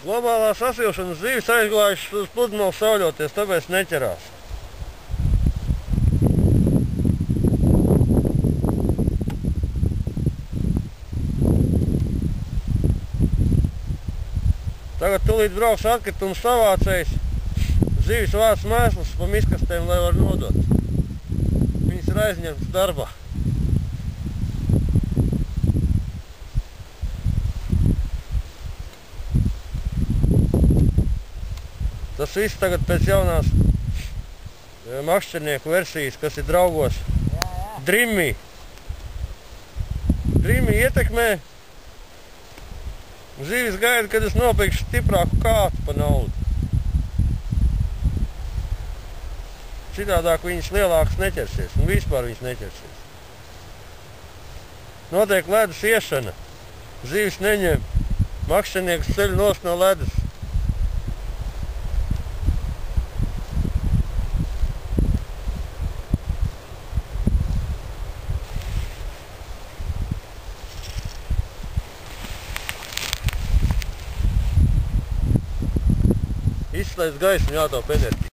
Globālā sasilšanas zivis aizgājušas uz pludmali sauļoties, tāpēc neķerās. Tagad tūlīt brauks atkritums savācējs, zivis vāc mēslus pa miskastēm, lai var nodot. Viņas ir aizņemtas darbā. Tas viss tagad pēc jaunās makšķernieku versijas, kas ir draugos. Drimmi. Drimmi ietekmē. Zivis gaida, kad es nopirkšu stiprāku kātu pa naudu. Citādāk viņas lielākas neķersies, un vispār viņas neķersies. Notiek ledus iešana. Zivis neņem. Makšķernieks ceļ nost no ledus. Izslēdz gaismu, jātaupa enerģiju.